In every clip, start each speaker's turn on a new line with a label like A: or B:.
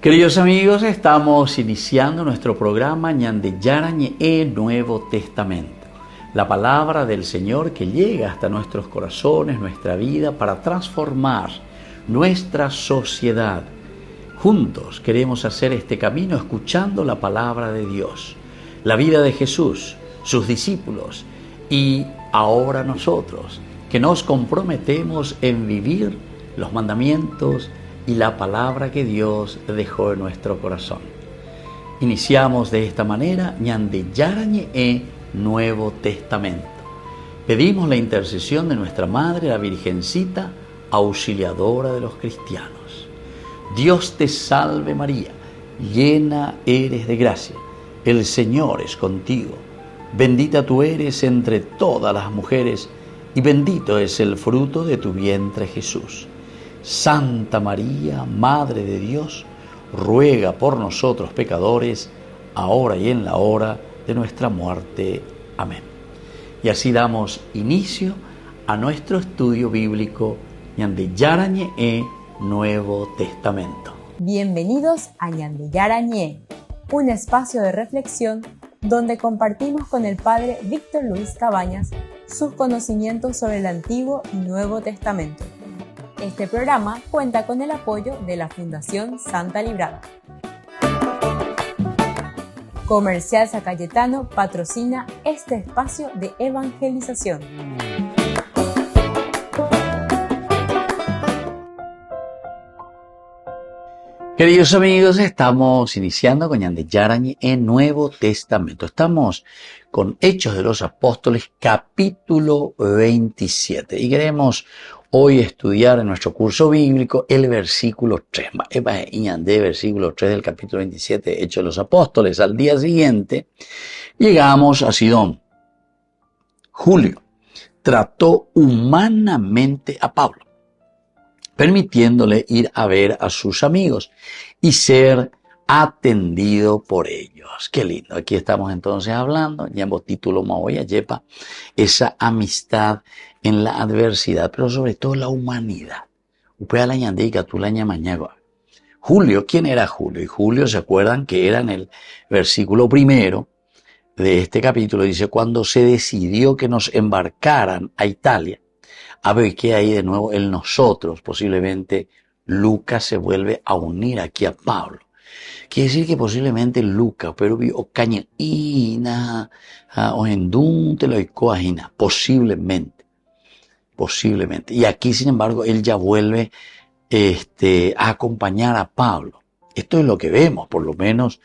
A: Queridos amigos, estamos iniciando nuestro programa Ñandeyarañe Nuevo Testamento. La palabra del Señor que llega hasta nuestros corazones, nuestra vida, para transformar nuestra sociedad. Juntos queremos hacer este camino escuchando la palabra de Dios, la vida de Jesús, sus discípulos y ahora nosotros, que nos comprometemos en vivir los mandamientos y la palabra que Dios dejó en nuestro corazón. Iniciamos de esta manera Ñandeyarañe Nuevo Testamento. Pedimos la intercesión de nuestra Madre, la Virgencita, auxiliadora de los cristianos. Dios te salve María, llena eres de gracia, el Señor es contigo. Bendita tú eres entre todas las mujeres y bendito es el fruto de tu vientre Jesús. Santa María, Madre de Dios, ruega por nosotros pecadores, ahora y en la hora de nuestra muerte. Amén. Y así damos inicio a nuestro estudio bíblico Ñandeyarañe Nuevo Testamento.
B: Bienvenidos a Ñandeyarañe, un espacio de reflexión donde compartimos con el Padre Víctor Luis Cabañas sus conocimientos sobre el Antiguo y Nuevo Testamento. Este programa cuenta con el apoyo de la Fundación Santa Librada. Comercial San Cayetano patrocina este espacio de evangelización.
A: Queridos amigos, estamos iniciando con Ñandeyarañe Nuevo Testamento. Estamos con Hechos de los Apóstoles, capítulo 27. Y queremos hoy estudiar en nuestro curso bíblico el versículo 3. Versículo 3 del capítulo 27 de Hechos de los Apóstoles. Al día siguiente llegamos a Sidón. Julio trató humanamente a Pablo, permitiéndole ir a ver a sus amigos y ser atendido por ellos. Qué lindo. Aquí estamos entonces hablando, Ñambo título Maoya Yepa, esa amistad en la adversidad, pero sobre todo la humanidad. Upea la ñandica, tú la ñamañagua. Julio, ¿quién era Julio? Y Julio, ¿se acuerdan que era en el versículo primero de este capítulo? Dice, cuando se decidió que nos embarcaran a Italia, a ver qué hay de nuevo en nosotros. Posiblemente Lucas se vuelve a unir aquí a Pablo. Quiere decir que posiblemente Lucas, pero o caña ina, o endun te lo icoajina, posiblemente. Y aquí, sin embargo, él ya vuelve a acompañar a Pablo. Esto es lo que vemos, por lo menos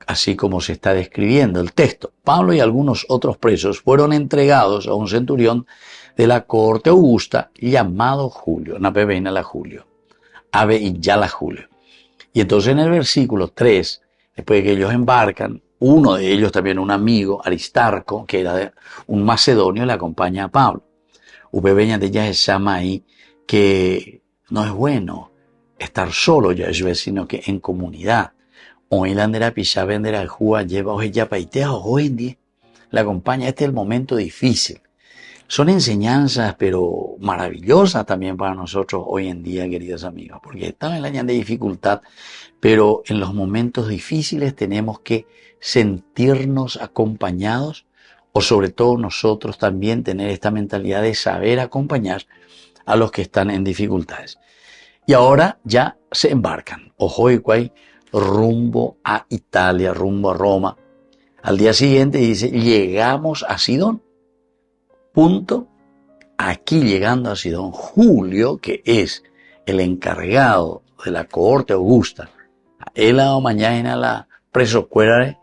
A: así como se está describiendo el texto. Pablo y algunos otros presos fueron entregados a un centurión de la corte augusta llamado Julio, Napebeina la Julio, Ave y ya la Julio. Y entonces en el versículo 3, después de que ellos embarcan, uno de ellos también un amigo, Aristarco, que era un macedonio, le acompaña a Pablo. Upebeña de ella se llama ahí que no es bueno estar solo, ya es sino que en comunidad. Hoy la andera pisá vendera jua lleva hoy ya paitea hoy la acompaña. Este es el momento difícil. Son enseñanzas, pero maravillosas también para nosotros hoy en día, queridos amigos, porque estamos en el año de dificultad, pero en los momentos difíciles tenemos que sentirnos acompañados, o sobre todo nosotros también tener esta mentalidad de saber acompañar a los que están en dificultades. Y ahora ya se embarcan, ojoicuay, rumbo a Italia, rumbo a Roma. Al día siguiente dice, llegamos a Sidón. Punto. Aquí llegando a Sidón, Julio, que es el encargado de la cohorte augusta, él a mañana la preso cuerare,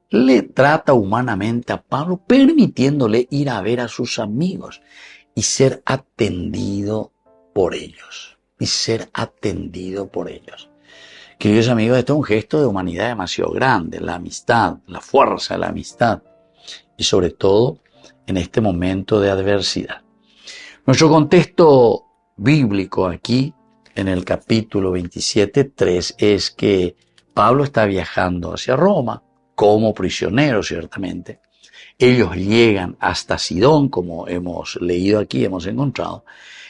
A: le trata humanamente a Pablo, permitiéndole ir a ver a sus amigos y ser atendido por ellos. Queridos amigos, esto es un gesto de humanidad demasiado grande, la amistad, la fuerza de la amistad y sobre todo en este momento de adversidad. Nuestro contexto bíblico aquí, en el capítulo 27:3, es que Pablo está viajando hacia Roma como prisionero, ciertamente. Ellos llegan hasta Sidón, como hemos leído aquí, hemos encontrado,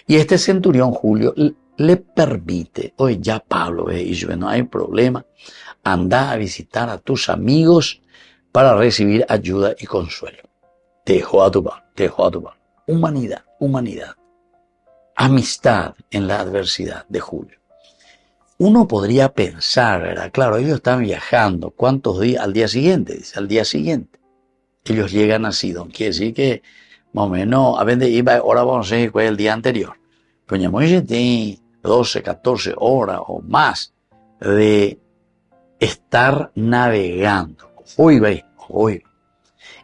A: y este centurión Julio le permite, oye, ya Pablo y yo, no hay problema, anda a visitar a tus amigos para recibir ayuda y consuelo. Te dejó a tu Pablo. Humanidad. Amistad en la adversidad de Julio. Uno podría pensar, ¿verdad? Claro, ellos están viajando. ¿Cuántos días? Al día siguiente, dice, al día siguiente. Ellos llegan a Sidón. Quiere decir que más o menos, a veces iba, ahora vamos a decir que fue el día anterior. Pero ya Moisés tiene 12, 14 horas o más de estar navegando. Hoy.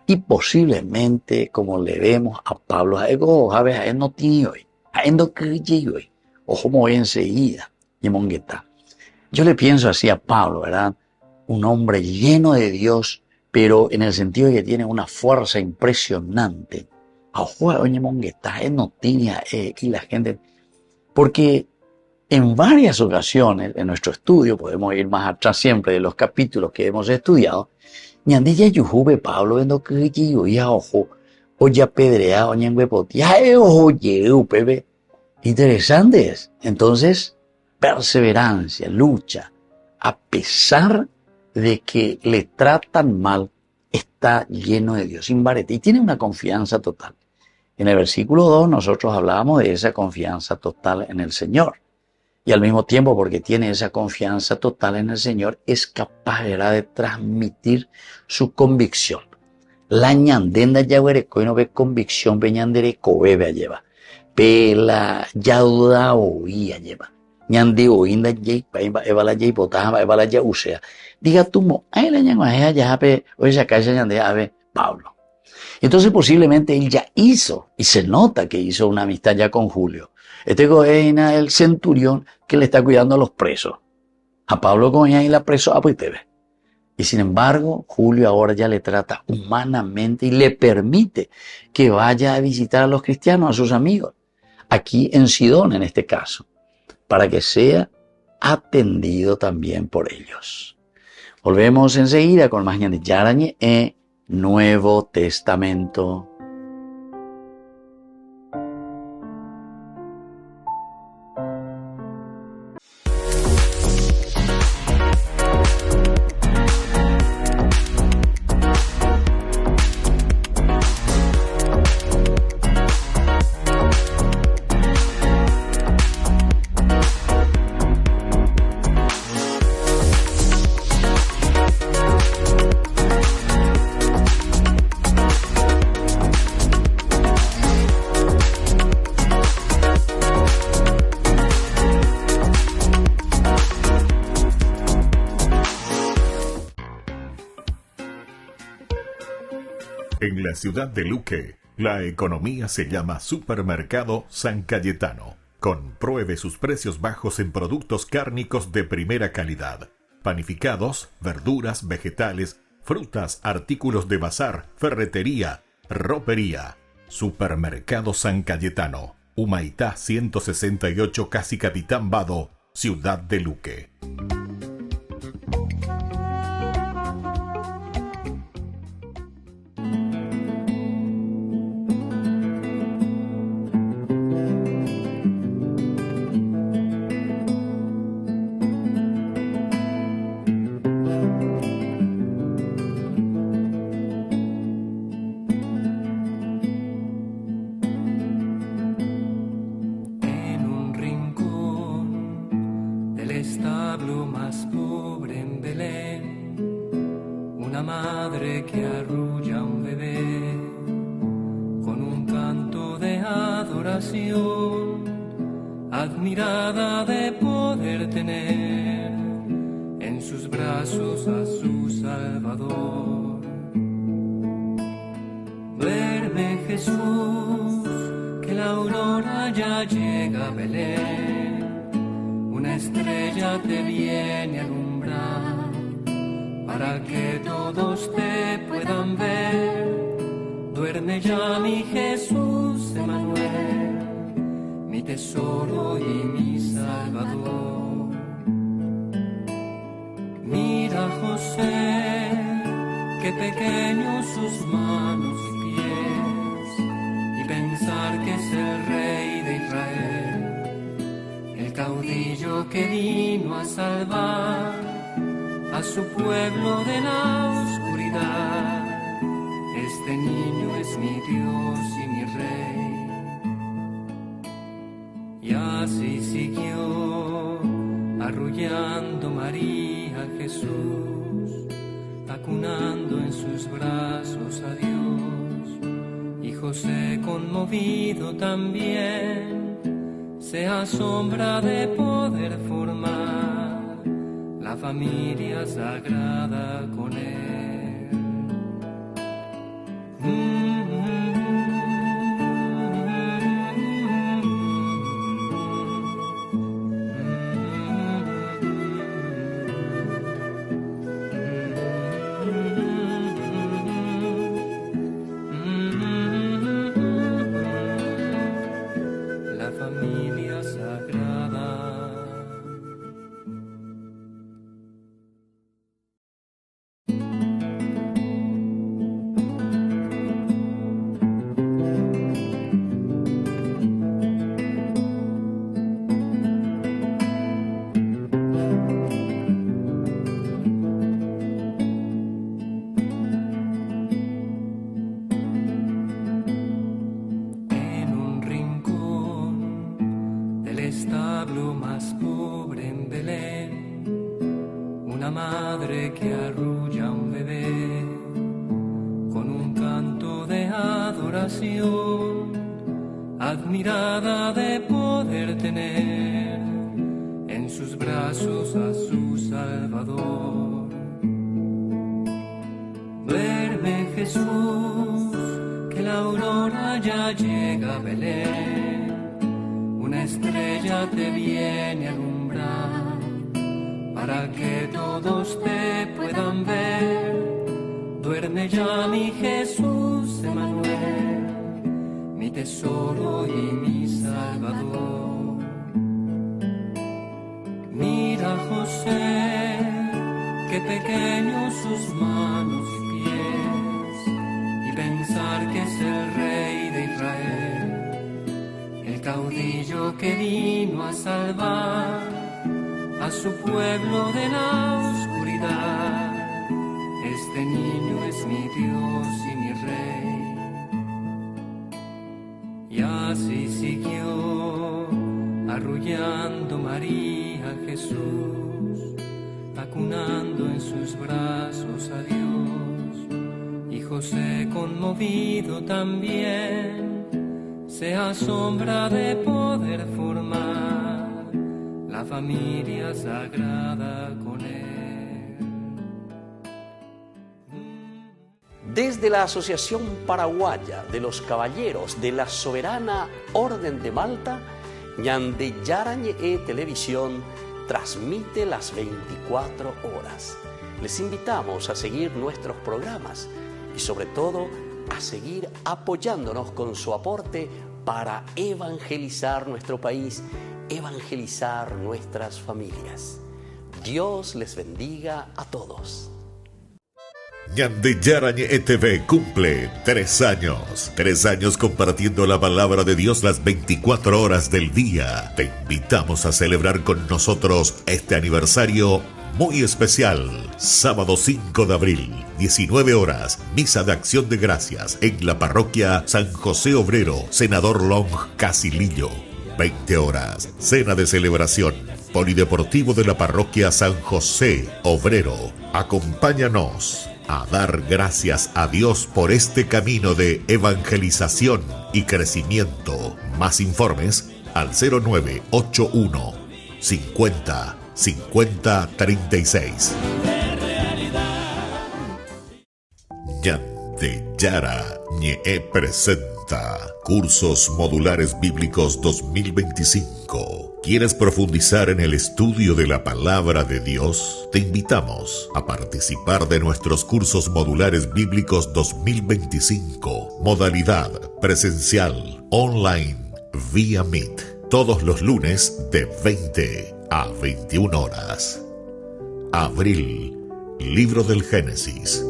A: Y posiblemente, como le vemos a Pablo, a él no tiene hoy. A él no cree hoy. Ojo, muy enseguida. Y mongueta. Yo le pienso así a Pablo, ¿verdad? Un hombre lleno de Dios, pero en el sentido de que tiene una fuerza impresionante. Ojo, oye, mongueta, él no tiene y la gente. Porque en varias ocasiones, en nuestro estudio, podemos ir más atrás siempre de los capítulos que hemos estudiado, ñandilla yuhube Pablo vendo que ya ojo, oye pedrea, oye en huepotia, ojo yeu, pepe. Interesante es. Entonces, perseverancia, lucha, a pesar de que le tratan mal, está lleno de Dios, sin varete, y tiene una confianza total. En el versículo 2 nosotros hablábamos de esa confianza total en el Señor. Y al mismo tiempo, porque tiene esa confianza total en el Señor, es capaz de transmitir su convicción. La ñandenda yaguereco y no ve convicción, ve ñandereco, bebe lleva. Pela, ya duda oía lleva. Ñande oinda yei, eva la yei botaba, eva la ya usea. Diga tú mo, ay la ñanguajea ya pe, oye esa casa ñande ave Pablo. Entonces posiblemente él ya hizo, y se nota que hizo una amistad ya con Julio. Este es el centurión que le está cuidando a los presos. A Pablo coña y la preso a Puitebe. Y sin embargo, Julio ahora ya le trata humanamente y le permite que vaya a visitar a los cristianos, a sus amigos. Aquí en Sidón, en este caso, para que sea atendido también por ellos. Volvemos enseguida con más ñande Yarañe en Nuevo Testamento.
C: En la ciudad de Luque, la economía se llama Supermercado San Cayetano. Compruebe sus precios bajos en productos cárnicos de primera calidad. Panificados, verduras, vegetales, frutas, artículos de bazar, ferretería, ropería. Supermercado San Cayetano. Humaitá 168 Casi Capitán Vado, ciudad de Luque.
D: Admirada de poder tener en sus brazos a su Salvador. Duerme Jesús, que la aurora ya llega a Belén. Una estrella te viene a alumbrar, para que todos te puedan ver. Duerme ya mi Jesús Emmanuel, mi tesoro y mi Salvador. Mira José, qué pequeños sus manos y pies, y pensar que es el Rey de Israel, el caudillo que vino a salvar a su pueblo de la oscuridad. Este niño es mi Dios y mi Rey. Y así siguió arrullando María a Jesús, acunando en sus brazos a Dios. Y José, conmovido también, se asombra de poder formar la familia sagrada con él. La familia sagrada. En un rincón del establo más pobre en Belén, una madre que arrulla a un bebé con un canto de adoración, admirada de poder tener en sus brazos a su Salvador. Duerme Jesús, que la aurora ya llega a Belén, una estrella te viene a alumbrar, para que todos te puedan ver. Duerme ya mi Jesús Emmanuel, mi tesoro y mi Salvador. Mira José, qué pequeños sus manos y pies, y pensar que es el Rey de Israel, el caudillo que vino a salvar a su pueblo de la oscuridad. Este niño es mi Dios y mi Rey. Y así siguió arrullando María a Jesús, acunando en sus brazos a Dios. Y José, conmovido también, se asombra de poder formar la familia sagrada con él.
E: Desde la Asociación Paraguaya de los Caballeros de la Soberana Orden de Malta, Ñande Yarañe Televisión transmite las 24 horas. Les invitamos a seguir nuestros programas y sobre todo a seguir apoyándonos con su aporte para evangelizar nuestro país, evangelizar nuestras familias. Dios les bendiga a todos.
C: Ñande Yarañe TV cumple 3 años. 3 años compartiendo la palabra de Dios las 24 horas del día. Te invitamos a celebrar con nosotros este aniversario muy especial. Sábado 5 de abril, 19 horas, misa de acción de gracias en la parroquia San José Obrero, Senador Long, Casilillo. 20 horas, cena de celebración, polideportivo de la parroquia San José Obrero. Acompáñanos a dar gracias a Dios por este camino de evangelización y crecimiento. Más informes al 0981 50 50 36. Ñande Yarañe presenta Cursos Modulares Bíblicos 2025. ¿Quieres profundizar en el estudio de la palabra de Dios? Te invitamos a participar de nuestros cursos modulares bíblicos 2025. Modalidad presencial, online, vía Meet. Todos los lunes de 20 a 21 horas. Abril, Libro del Génesis.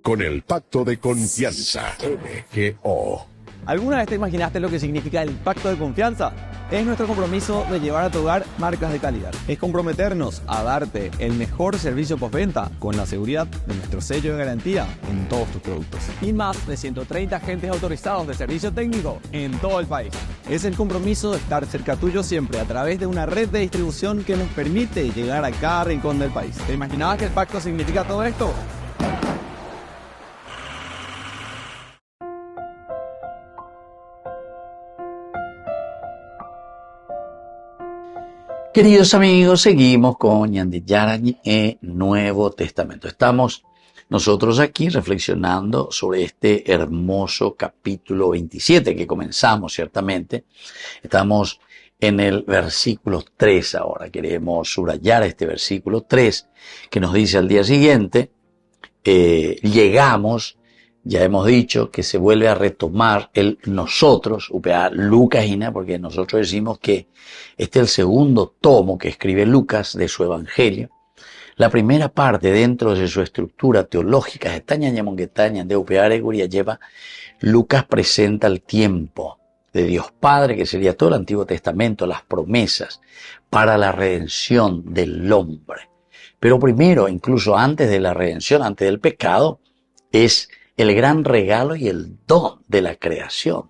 F: Con el Pacto de Confianza, MGO.
G: ¿Alguna vez te imaginaste lo que significa el pacto de confianza? Es nuestro compromiso de llevar a tu hogar marcas de calidad. Es comprometernos a darte el mejor servicio postventa con la seguridad de nuestro sello de garantía en todos tus productos. Y más de 130 agentes autorizados de servicio técnico en todo el país. Es el compromiso de estar cerca tuyo siempre a través de una red de distribución que nos permite llegar a cada rincón del país. ¿Te imaginabas que el pacto significa todo esto?
A: Queridos amigos, seguimos con Ñande Yarañe en Nuevo Testamento. Estamos nosotros aquí reflexionando sobre este hermoso capítulo 27 que comenzamos ciertamente. Estamos en el versículo 3 ahora. Queremos subrayar este versículo 3 que nos dice al día siguiente, llegamos, ya hemos dicho que se vuelve a retomar el nosotros, Lucas, porque nosotros decimos que este es el segundo tomo que escribe Lucas de su evangelio. La primera parte dentro de su estructura teológica, lleva, Lucas presenta el tiempo de Dios Padre, que sería todo el Antiguo Testamento, las promesas para la redención del hombre. Pero primero, incluso antes de la redención, antes del pecado, es el gran regalo y el don de la creación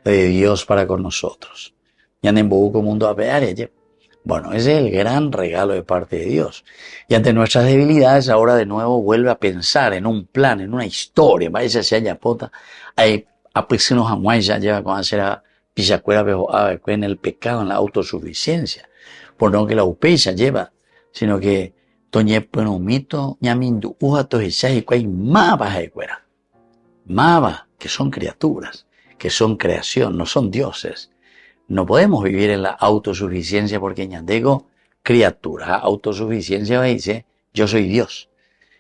A: de Dios para con nosotros. Bueno, ese es el gran regalo de parte de Dios. Y ante nuestras debilidades, ahora de nuevo vuelve a pensar en un plan, en una historia. Vaya se haya pota, hay apesinos a ya lleva con hacer a pichacuera en el pecado, en la autosuficiencia. Por no que la upecha lleva, sino que toñe penomito, ñamindu, ujatos y chajicuay, mabas de cuera. Maba, que son criaturas, que son creación, no son dioses. No podemos vivir en la autosuficiencia porque ñandego, criatura, autosuficiencia dice, yo soy Dios.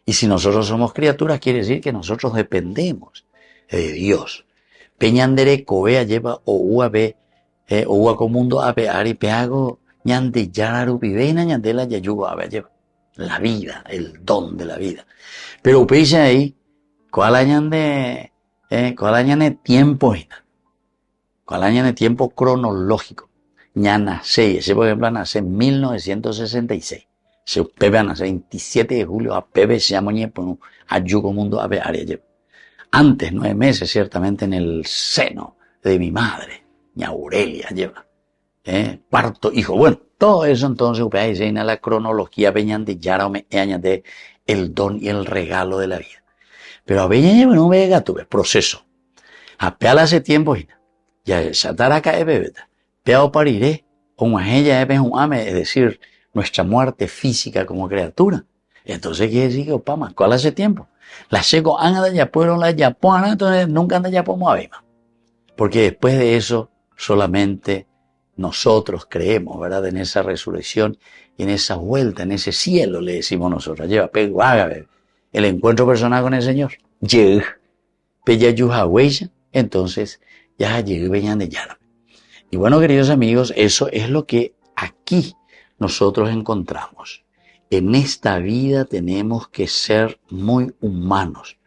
A: Y si nosotros somos criaturas, quiere decir que nosotros dependemos de Dios. Peñandere, covea, lleva, o uabe, o uacomundo, abe, ari, peago, ñande, yararu, pibena, ñandela, yayugo, abe, lleva. La vida, el don de la vida. Pero upecha ahí, ¿cuál año de tiempo? ¿Cuál año de tiempo cronológico? Ya nace, ese por ejemplo nace en 1966. Se Pepe nace 27 de julio, a Pepe se llama a Yugo Mundo a Área. Antes, 9 meses, ciertamente en el seno de mi madre, ña Aurelia lleva. Parto, hijo. Bueno, todo eso entonces, dice en la cronología, venían de Yara, de el don y el regalo de la vida. Pero a veces no me llega tu proceso. A peala hace tiempo, ya Shataraca es bebeta. Peao pariré, como ella es un ame, es decir, nuestra muerte física como criatura. Entonces quiere decir que opama, ¿cuál hace tiempo? La checo anda ya fueron la yapuana, entonces nunca anda ya pomo abima. Porque después de eso, solamente nosotros creemos, ¿verdad? En esa resurrección y en esa vuelta, en ese cielo, le decimos nosotros. Lleva, pego, haga, bebé. El encuentro personal con el Señor. Yeg, peya yuja huella, entonces ya llegué venían de Yara. Y bueno, queridos amigos, eso es lo que aquí nosotros encontramos. En esta vida tenemos que ser muy humanos.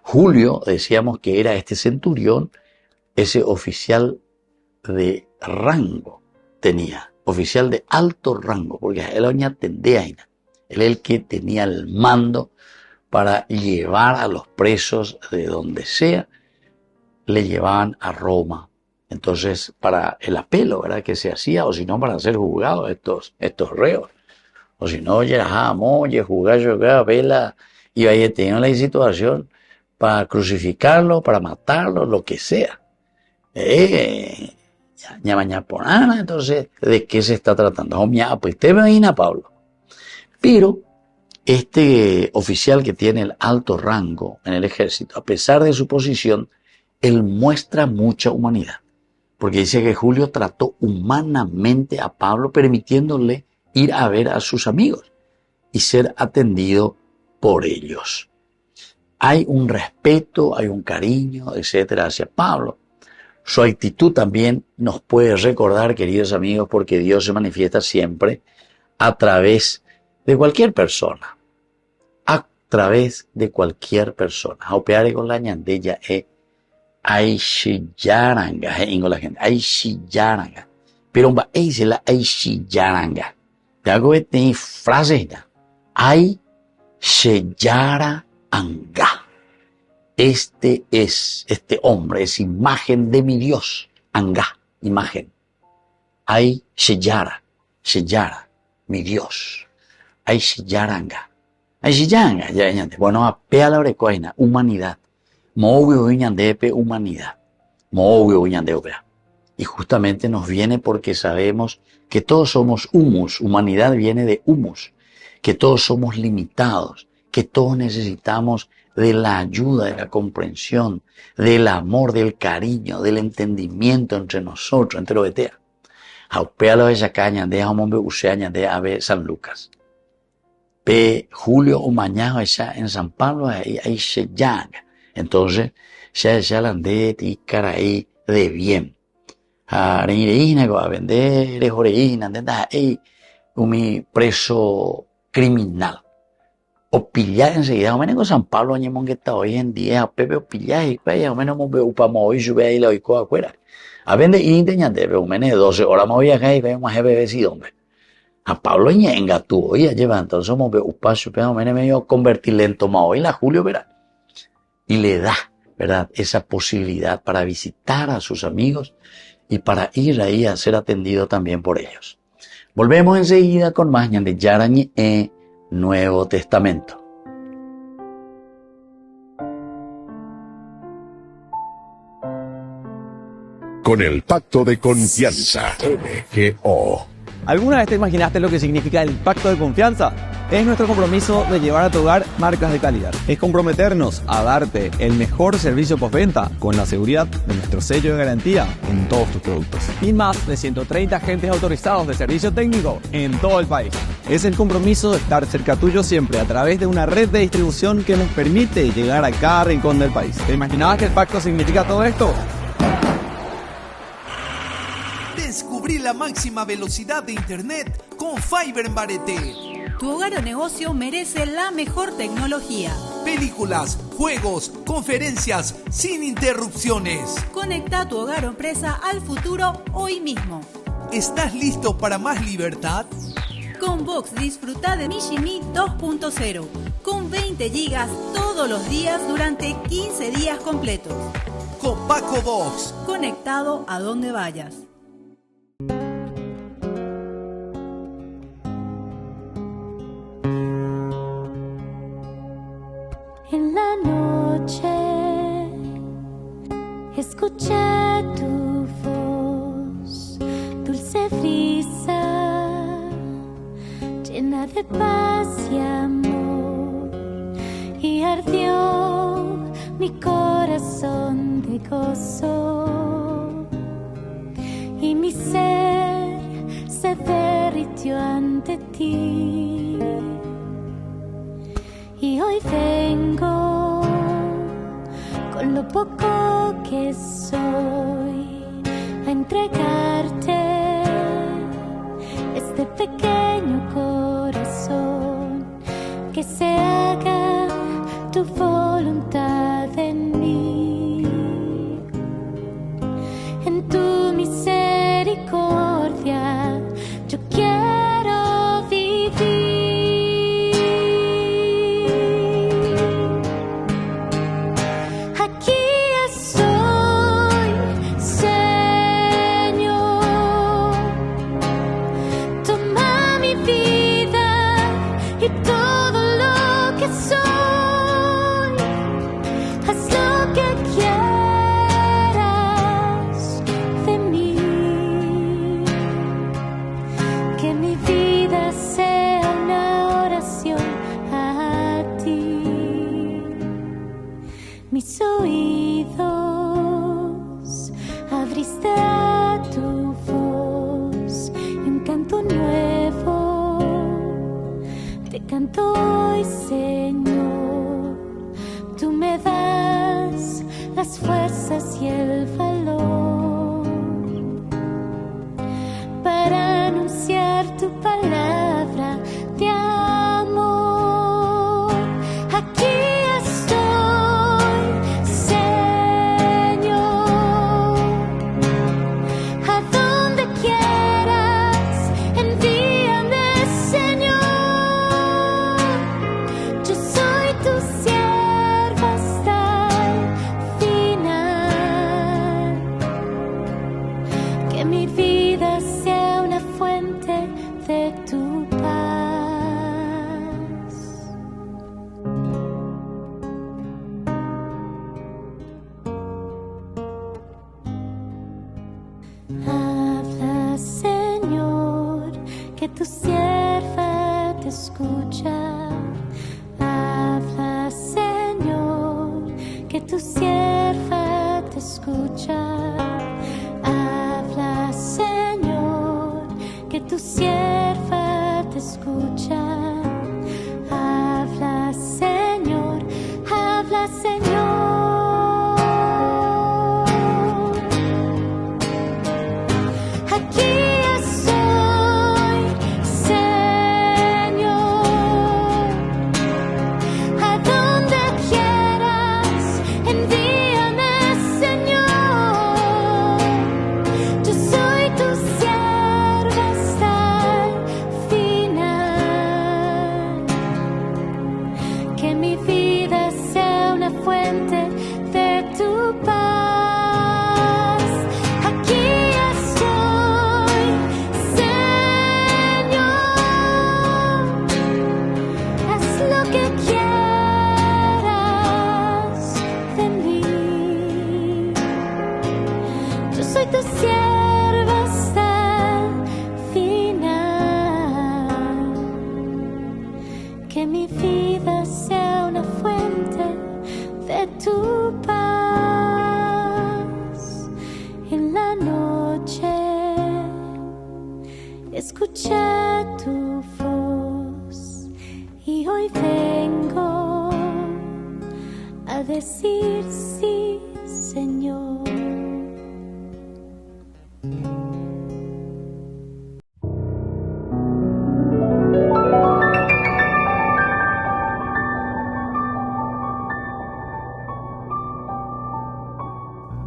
A: Julio, decíamos que era este centurión, ese oficial de rango tenía, oficial de alto rango, porque él atendía, él es el que tenía el mando para llevar a los presos de donde sea, le llevaban a Roma. Entonces, para el apelo, ¿verdad?, que se hacía, o si no, para ser juzgados estos reos. O si no, ya moye, jugar, vela, y ahí tenían la situación para crucificarlo, para matarlo, lo que sea. Entonces, ¿de qué se está tratando? Pues te imagina, Pablo. Pero este oficial que tiene el alto rango en el ejército, a pesar de su posición, él muestra mucha humanidad. Porque dice que Julio trató humanamente a Pablo, permitiéndole ir a ver a sus amigos y ser atendido por ellos. Hay un respeto, hay un cariño, etcétera, hacia Pablo. Su actitud también nos puede recordar, queridos amigos, porque Dios se manifiesta siempre a través de cualquier persona. A través de cualquier persona. Opeare con la ñandella Aishiyaranga, la gente. Aishiyaranga. Pero va dice la ay shiyaranga. De algo que tiene frases ya. Ay shiyaranga. Este hombre es imagen de mi Dios. Anga, imagen. Ay shiyara, mi Dios. Ay shiyaranga. Ay shiyaranga, ya ñande. Bueno, apea la brecoina, humanidad. Moobio ñandepe, humanidad. Moobio ñande opera. Y justamente nos viene porque sabemos que todos somos humus. Humanidad viene de humus. Que todos somos limitados. Que todos necesitamos de la ayuda, de la comprensión, del amor, del cariño, del entendimiento entre nosotros, entre los etea. Aupea lo de esa caña, de hombre usea de ave San Lucas. Pe julio o mañana esa en San Pablo ahí se llama. Entonces, se de y cara ahí de bien. Reina que va a vender, es oreína, ahí un preso criminal. O pillar enseguida, o menos con San Pablo, añemón que está hoy en día, a Pepe o pillar, y o menos me veo para mover, sube ahí la oico afuera. A vender y inteñante, pero menos de 12 horas me voy acá y veo más jefe vecido, hombre. A Pablo ñenga tú, oye, lleva, entonces somos un paso, pero menos medio convertirle en toma hoy la Julio, ¿verdad? Y le da, ¿verdad? Esa posibilidad para visitar a sus amigos y para ir ahí a ser atendido también por ellos. Volvemos enseguida con más Ñande Yarañi Nuevo Testamento.
F: Con el pacto de confianza, MGO.
G: ¿Alguna vez te imaginaste lo que significa el pacto de confianza? Es nuestro compromiso de llevar a tu hogar marcas de calidad. Es comprometernos a darte el mejor servicio postventa con la seguridad de nuestro sello de garantía en todos tus productos. Y más de 130 agentes autorizados de servicio técnico en todo el país. Es el compromiso de estar cerca tuyo siempre a través de una red de distribución que nos permite llegar a cada rincón del país. ¿Te imaginabas que el pacto significa todo esto?
H: Descubrí la máxima velocidad de internet con Fiber en Barete.
I: Tu hogar o negocio merece la mejor tecnología.
H: Películas, juegos, conferencias, sin interrupciones.
I: Conecta tu hogar o empresa al futuro hoy mismo.
H: ¿Estás listo para más libertad?
I: Con Vox disfruta de Mishimi 2.0 con 20 gigas todos los días durante 15 días completos.
H: Con Paco Vox.
I: Conectado a donde vayas.
J: En la noche escuché tu voz, dulce brisa, llena de paz y amor, y ardió mi corazón de gozo, y mi ser se derritió ante ti. Y hoy vengo con lo poco que soy a entregarte este pequeño corazón, que se haga tu voluntad en mí. En tu misericordia yo quiero vivir. Mis oídos abriste a tu voz y un canto nuevo te canto hoy, Señor. Tú me das las fuerzas y el valor para anunciar tu palabra de amor. Aquí yeah. tu paz. Habla, Señor, que tu sierva te escucha. Habla, Señor, que tu sierva te escucha. Habla, Señor, que tu sierva te escucha. Habla, Señor, habla, Señor. Aquí estoy, Señor, a donde quieras, envíame, Señor. Yo soy tu sierva hasta el final. Que mi vida sea una fuente de tu paz. Aquí estoy, Señor. Haz lo que quieras de mí. Yo soy tu sierva hasta el final. Que mi vida sea una fuente de tu paz. En la noche escuché tu voz y hoy vengo a decir sí, Señor.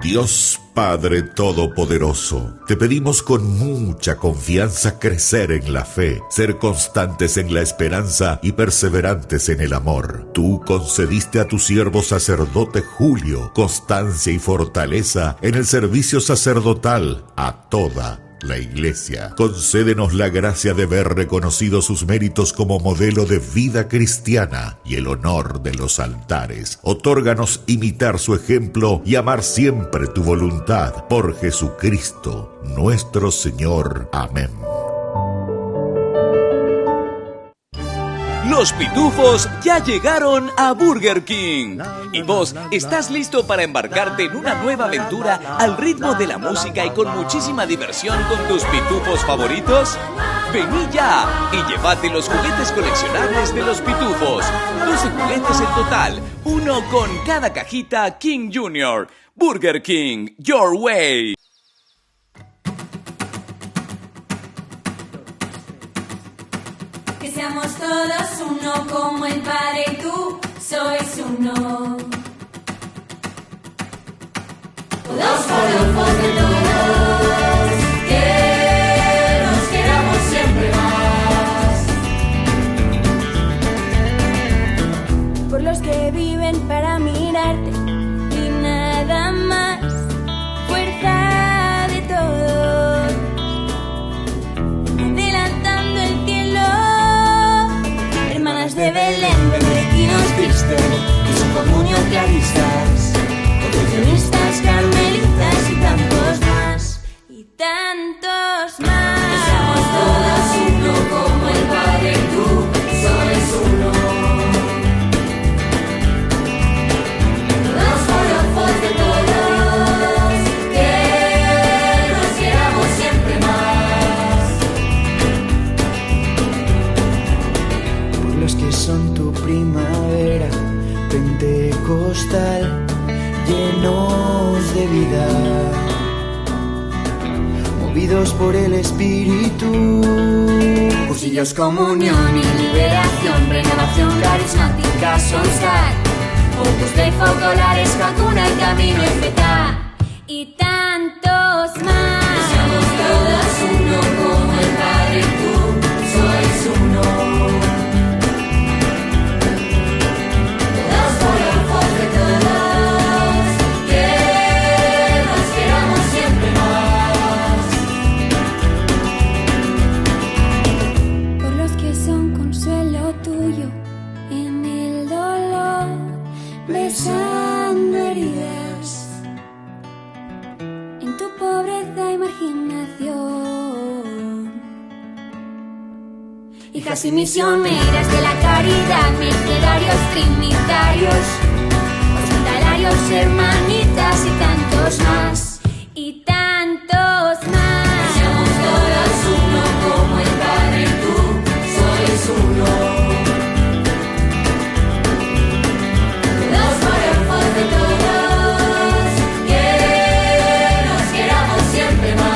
F: Dios Padre Todopoderoso, te pedimos con mucha confianza crecer en la fe, ser constantes en la esperanza y perseverantes en el amor. Tú concediste a tu siervo sacerdote Julio constancia y fortaleza en el servicio sacerdotal a toda la Iglesia. Concédenos la gracia de ver reconocidos sus méritos como modelo de vida cristiana y el honor de los altares. Otórganos imitar su ejemplo y amar siempre tu voluntad. Por Jesucristo, nuestro Señor. Amén.
K: Los pitufos ya llegaron a Burger King. ¿Y vos estás listo para embarcarte en una nueva aventura al ritmo de la música y con muchísima diversión con tus pitufos favoritos? Vení ya y llévate los juguetes coleccionables de los pitufos. 12 juguetes en total, uno con cada cajita King Jr. Burger King, your way.
L: Que seamos todos uno como el Padre y tú sois uno. Todos forofos de todos, que nos queramos siempre más. Por los que viven para mirarte y nada más. Fuerza de todos, adelantando el cielo. Hermanas de Belén, benedictinos viste, y su comunión claristas, confusionistas, carmelitas y tantos más, y tantos más. Que seamos todos uno como el Padre y tú sois uno. Todos forofos de todos, que nos queramos siempre más.
M: Por los que son tu primavera pentecostal, llenos de vida, movidos por el Espíritu.
L: Cursillos, comunión y liberación, renovación carismática, Solstar, Opus Dei, focolares, vacuna, el camino es beta, y tantos más. Que seamos todos uno como el Padre y tú sois uno. Todos forofos de todos, que nos queramos siempre más. hijas y misioneras de la caridad, mercedarios, trinitarios, hospitalarios, hermanitas y tantos más, y tantos más.
D: Seamos todos uno como el Padre y tú sois uno. Todos por el favor de todos, que nos queramos siempre más.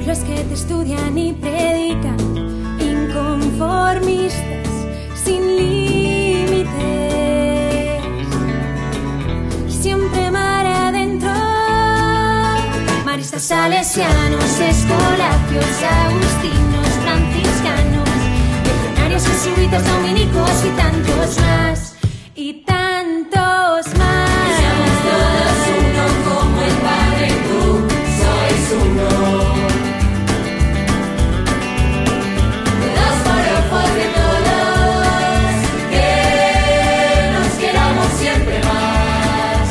L: Los que te estudian y predican, inconformistas, sin límites, siempre mar adentro. Maristas, salesianos, escolapios, agustinos, franciscanos, legionarios, jesuitas, dominicos y tantos más, y tantos más.
D: Seamos todos uno como el Padre y tú sois uno. Todos por el favor de todos, que nos queramos siempre más.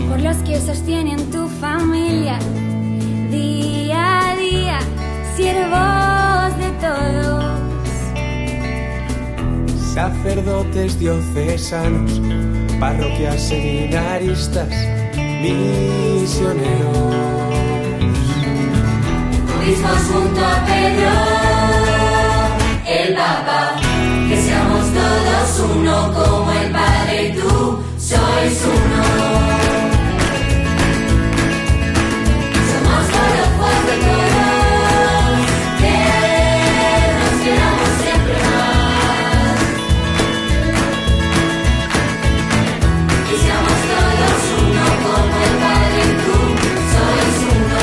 L: Por los que sostienen tu familia, día a día, siervos de todos.
M: Sacerdotes diocesanos, parroquias, seminaristas, misioneros.
D: Mismos junto a Pedro, el Papa, que seamos todos uno como el Padre y tú sois uno. Somos por el favor de todos, que nos queramos siempre más. Y seamos todos uno como el Padre y tú sois uno.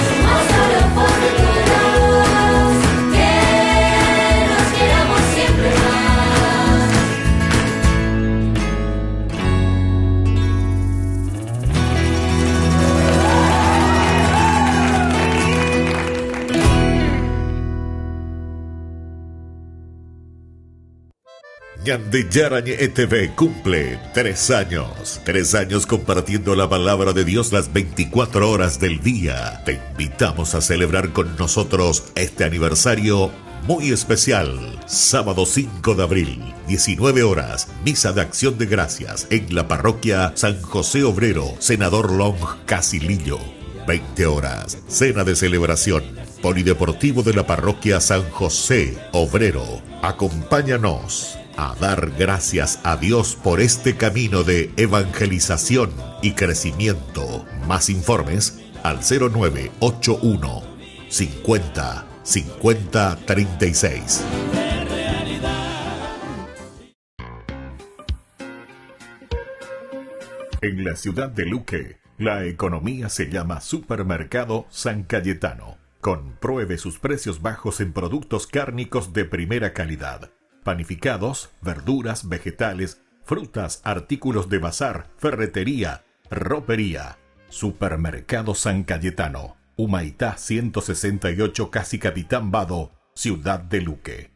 D: Somos por el favor de todos, que nos queramos siempre más.
F: Ñande Yarañe ETV cumple 3 años. 3 años compartiendo la palabra de Dios las 24 horas del día. Te invitamos a celebrar con nosotros este aniversario muy especial. Sábado 5 de abril, 19 horas, misa de acción de gracias en la parroquia San José Obrero, Senador Long, Casilillo. 20 horas, cena de celebración, polideportivo de la parroquia San José Obrero. Acompáñanos a dar gracias a Dios por este camino de evangelización y crecimiento. Más informes al 0981 50 50 36.
C: En la ciudad de Luque, la economía se llama Supermercado San Cayetano. Compruebe sus precios bajos en productos cárnicos de primera calidad. Panificados, verduras, vegetales, frutas, artículos de bazar, ferretería, ropería. Supermercado San Cayetano, Humaitá 168, Casi Capitán Vado, ciudad de Luque.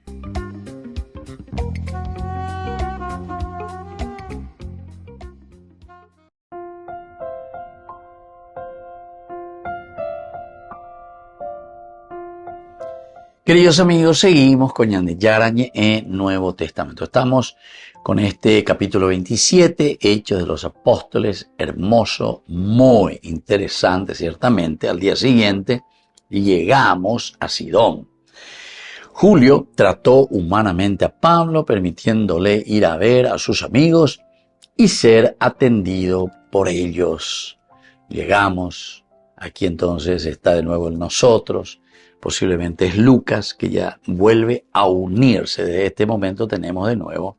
A: Queridos amigos, seguimos con Ñande Yarañe en Nuevo Testamento. Estamos con este capítulo 27, Hechos de los Apóstoles, hermoso, muy interesante ciertamente. Al día siguiente llegamos a Sidón. Julio trató humanamente a Pablo, permitiéndole ir a ver a sus amigos y ser atendido por ellos. Llegamos, aquí entonces está de nuevo el nosotros. Posiblemente es Lucas, que ya vuelve a unirse. Desde este momento tenemos de nuevo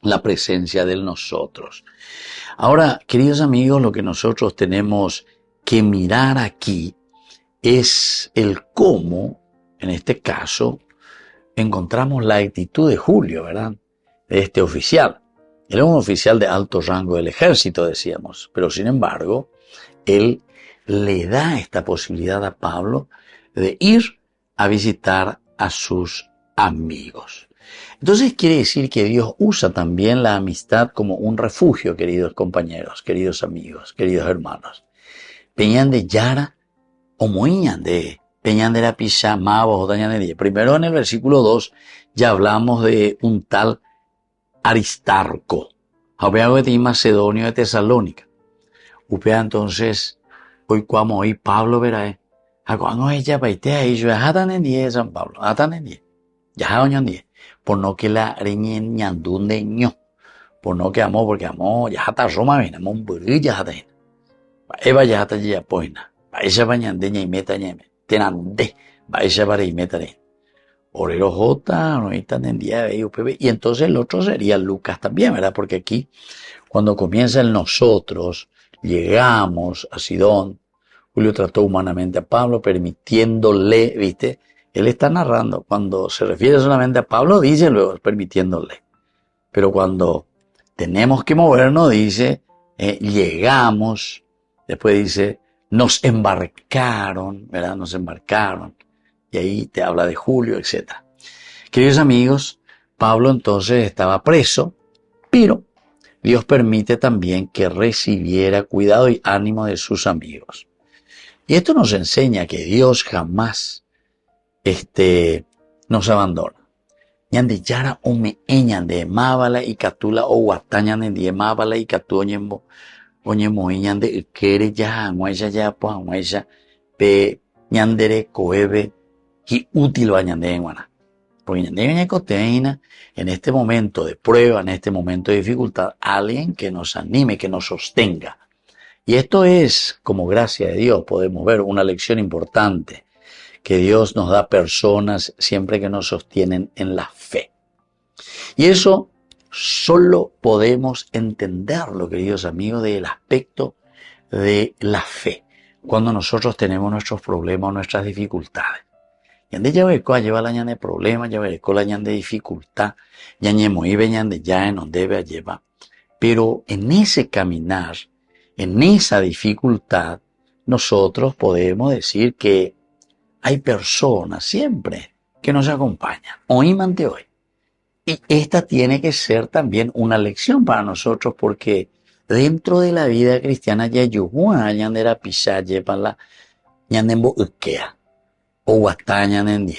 A: la presencia del nosotros. Ahora, queridos amigos, lo que nosotros tenemos que mirar aquí es el cómo, en este caso, encontramos la actitud de Julio, ¿verdad? De este oficial. Él es un oficial de alto rango del ejército, decíamos, pero sin embargo, él le da esta posibilidad a Pablo de ir a visitar a sus amigos. Entonces quiere decir que Dios usa también la amistad como un refugio, queridos compañeros, queridos amigos, queridos hermanos. Peñan de Yara o Moíñan de Peñan de la Pisha, Mavo, Jotañan de Diez. Primero en el versículo 2 ya hablamos de un tal Aristarco, Habeago de Macedonio de Tesalónica. Upea entonces, hoy cuamo hoy Pablo verá, a cuando ella paitea y yo jatan en 10 San Pablo, jatan en 10, ya jañan 10, por no que la reñen ñandun de ño, por no que amo, porque amo, ya jata Roma ven, amo un burri ya jata en, eva ya jata ya poina, va esa bañan de ña y meta ñeme, tenan de, va esa para y meta en. Orero J, no están en día de UPB, y entonces el otro sería Lucas también, ¿verdad? Porque aquí, cuando comienza el nosotros, llegamos a Sidón, Julio trató humanamente a Pablo, permitiéndole, ¿viste? Él está narrando, cuando se refiere solamente a Pablo, dice luego, permitiéndole. Pero cuando tenemos que movernos, dice, llegamos, después dice, nos embarcaron, ¿verdad? Nos embarcaron. Y ahí te habla de Julio, etc. Queridos amigos, Pablo entonces estaba preso, pero Dios permite también que recibiera cuidado y ánimo de sus amigos. Y esto nos enseña que Dios jamás nos abandona. Ñande yara ome eñande mábala y catula o guatañan de mábala y catu oñemo ñande kere ya amuaya ya pues amuaya pe ñandere coebe y útil bañande en guana. Porque ñande coteína en este momento de prueba, en este momento de dificultad, alguien que nos anime, que nos sostenga. Y esto es, como gracia de Dios, podemos ver una lección importante, que Dios nos da personas siempre que nos sostienen en la fe. Y eso solo podemos entenderlo, queridos amigos, del aspecto de la fe, cuando nosotros tenemos nuestros problemas, nuestras dificultades. Yande ya ve a llevar la ñan de problemas, ya ve la ñan de dificultad, ya ñemoibe ñan de ya en donde debe llevar. Pero en ese caminar, en esa dificultad, nosotros podemos decir que hay personas siempre que nos acompañan, hoy ante hoy. Y esta tiene que ser también una lección para nosotros, porque dentro de la vida cristiana ya yuhua ñandera pisha lleva ñandembo ukea o guatañan en 10.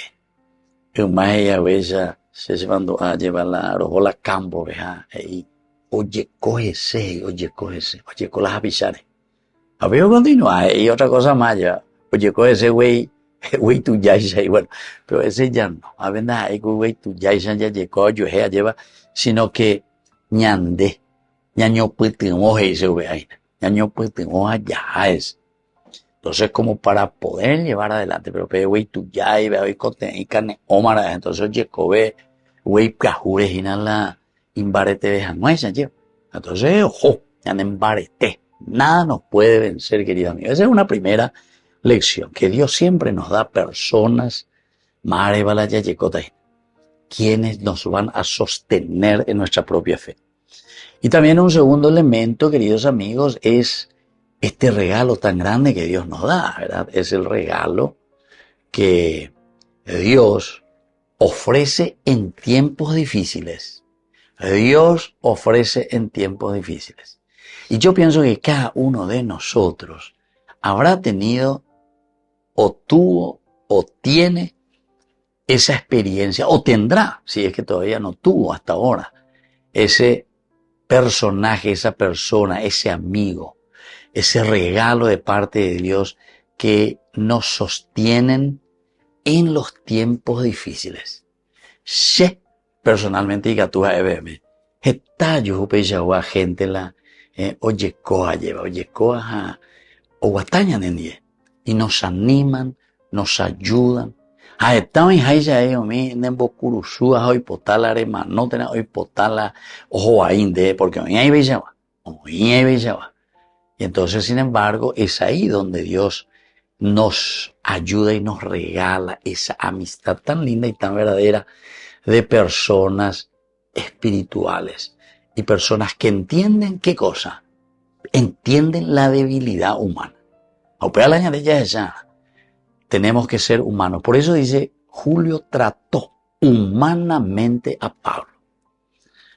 A: El más ella bella se llevando a llevar la rojola campo, veja, y oye, cógese, oye, con las apisares. A ver, continúa, y otra cosa más ya, oye, cógese, güey tu yaisa, y bueno, pero ese ya no, a ver, nada, güey tu yaisa ya llegó, yo lleva, sino que ñande, ñaño putimos ese güey, ñaño putimos allá es. Entonces, como para poder llevar adelante, pero güey tu yaisa, güey y carne ómara, entonces llegó, güey cajures y nada, imbarete de januesa, lleva. Entonces, ojo, ya no embarete. Nada nos puede vencer, queridos amigos. Esa es una primera lección, que Dios siempre nos da personas, mare balaya yecota, quienes nos van a sostener en nuestra propia fe. Y también un segundo elemento, queridos amigos, es este regalo tan grande que Dios nos da, ¿verdad? Es el regalo que Dios ofrece en tiempos difíciles. Dios ofrece en tiempos difíciles. Y yo pienso que cada uno de nosotros habrá tenido o tuvo o tiene esa experiencia, o tendrá, si es que todavía no tuvo hasta ahora, ese personaje, esa persona, ese amigo, ese regalo de parte de Dios que nos sostienen en los tiempos difíciles. She, personalmente, y tú EBM, está yo a gente la, oye, coja lleva, oye, coja, o guatañan en 10, y nos animan, nos ayudan. Estamos en Haisha, mi nembo curusúa, hoy potala arema, no tenemos hoy potala, ojo ahí, porque hoy hay bellaba, hoy hay bellaba. Y entonces, sin embargo, es ahí donde Dios nos ayuda y nos regala esa amistad tan linda y tan verdadera de personas espirituales y personas que entienden qué cosa, entienden la debilidad humana. Opera la añadilla ella. Tenemos que ser humanos. Por eso dice, Julio trató humanamente a Pablo.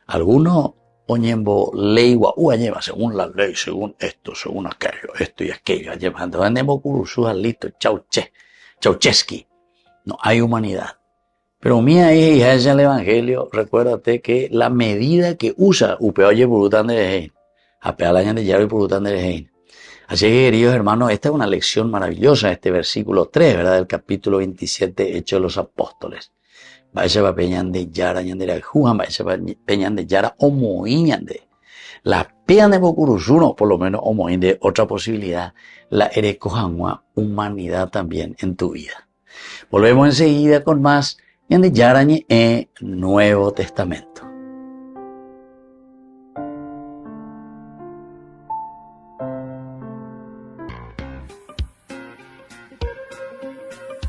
A: Algunos oñembo ley guañeva según la ley, según esto, según aquello, esto y aquello, llevando andemos curusujas listo, Ceausescu. No hay humanidad. Pero mía hija es el evangelio, recuérdate que la medida que usa upeoye purutan de Rehein, apealañan de llave y purutan de Rehein. Así que, queridos hermanos, esta es una lección maravillosa, este versículo 3, ¿verdad? Del capítulo 27, Hechos de los Apóstoles. Vaya va peñan de yara, ñandera jujan, vaya va peñan de yara, omoíñande. La pean de bocurusuno, por lo menos omoín de otra posibilidad, la erecojanua, humanidad también en tu vida. Volvemos enseguida con más ñande yarañe en Nuevo Testamento.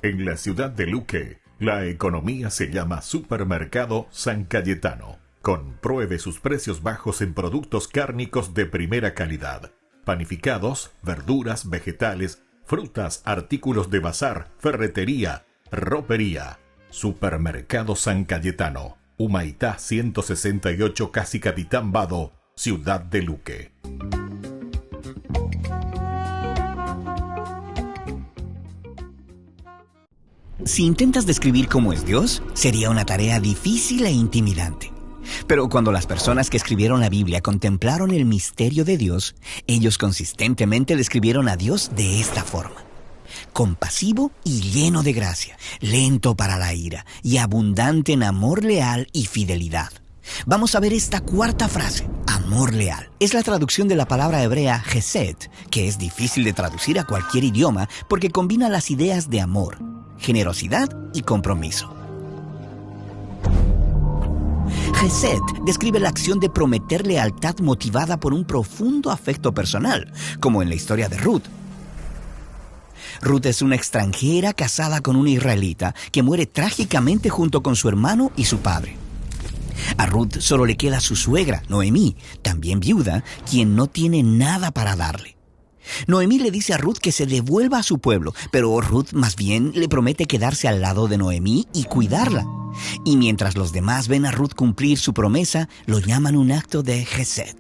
C: En la ciudad de Luque, la economía se llama Supermercado San Cayetano. Compruebe sus precios bajos en productos cárnicos de primera calidad. Panificados, verduras, vegetales, frutas, artículos de bazar, ferretería, ropería. Supermercado San Cayetano. Humaitá 168 Casi Capitán Vado, ciudad de Luque.
N: Si intentas describir cómo es Dios, sería una tarea difícil e intimidante. Pero cuando las personas que escribieron la Biblia contemplaron el misterio de Dios, ellos consistentemente describieron a Dios de esta forma: compasivo y lleno de gracia, lento para la ira y abundante en amor leal y fidelidad. Vamos a ver esta cuarta frase, amor leal. Es la traducción de la palabra hebrea Hesed, que es difícil de traducir a cualquier idioma porque combina las ideas de amor, generosidad y compromiso. Hesed describe la acción de prometer lealtad motivada por un profundo afecto personal, como en la historia de Ruth. Ruth es una extranjera casada con un israelita que muere trágicamente junto con su hermano y su padre. A Ruth solo le queda su suegra, Noemí, también viuda, quien no tiene nada para darle. Noemí le dice a Ruth que se devuelva a su pueblo, pero Ruth más bien le promete quedarse al lado de Noemí y cuidarla. Y mientras los demás ven a Ruth cumplir su promesa, lo llaman un acto de Hesed.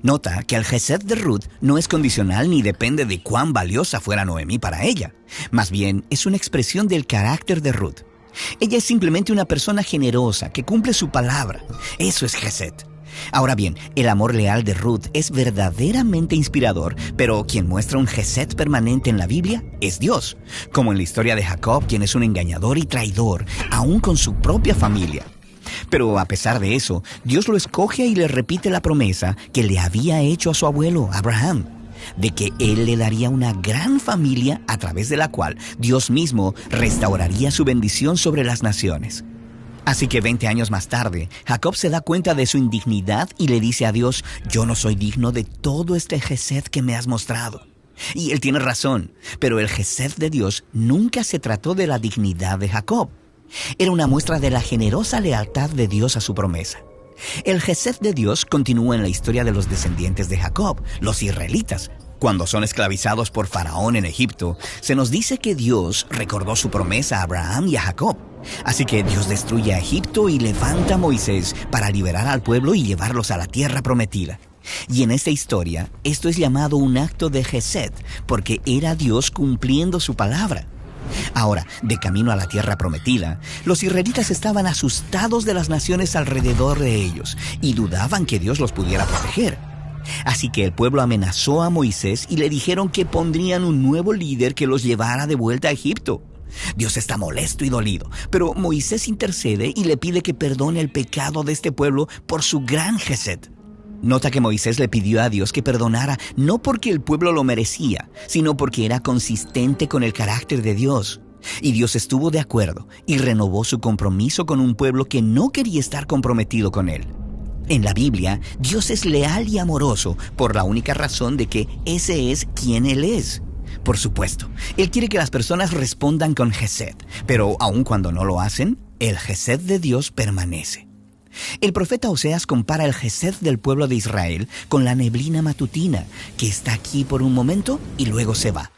N: Nota que el Hesed de Ruth no es condicional ni depende de cuán valiosa fuera Noemí para ella. Más bien, es una expresión del carácter de Ruth. Ella es simplemente una persona generosa que cumple su palabra. Eso es Hesed. Ahora bien, el amor leal de Ruth es verdaderamente inspirador, pero quien muestra un Hesed permanente en la Biblia es Dios, como en la historia de Jacob, quien es un engañador y traidor, aún con su propia familia. Pero a pesar de eso, Dios lo escoge y le repite la promesa que le había hecho a su abuelo, Abraham, de que él le daría una gran familia a través de la cual Dios mismo restauraría su bendición sobre las naciones. Así que 20 años más tarde, Jacob se da cuenta de su indignidad y le dice a Dios: yo no soy digno de todo este Hesed que me has mostrado. Y él tiene razón, pero el Hesed de Dios nunca se trató de la dignidad de Jacob. Era una muestra de la generosa lealtad de Dios a su promesa. El Hesed de Dios continúa en la historia de los descendientes de Jacob, los israelitas. Cuando son esclavizados por Faraón en Egipto, se nos dice que Dios recordó su promesa a Abraham y a Jacob. Así que Dios destruye a Egipto y levanta a Moisés para liberar al pueblo y llevarlos a la tierra prometida. Y en esta historia, esto es llamado un acto de Hesed, porque era Dios cumpliendo su palabra. Ahora, de camino a la tierra prometida, los israelitas estaban asustados de las naciones alrededor de ellos y dudaban que Dios los pudiera proteger. Así que el pueblo amenazó a Moisés y le dijeron que pondrían un nuevo líder que los llevara de vuelta a Egipto. Dios está molesto y dolido, pero Moisés intercede y le pide que perdone el pecado de este pueblo por su gran Hesed. Nota que Moisés le pidió a Dios que perdonara no porque el pueblo lo merecía, sino porque era consistente con el carácter de Dios. Y Dios estuvo de acuerdo y renovó su compromiso con un pueblo que no quería estar comprometido con él. En la Biblia, Dios es leal y amoroso por la única razón de que ese es quien Él es. Por supuesto, Él quiere que las personas respondan con Hesed, pero aun cuando no lo hacen, el Hesed de Dios permanece. El profeta Oseas compara el Hesed del pueblo de Israel con la neblina matutina, que está aquí por un momento y luego se va.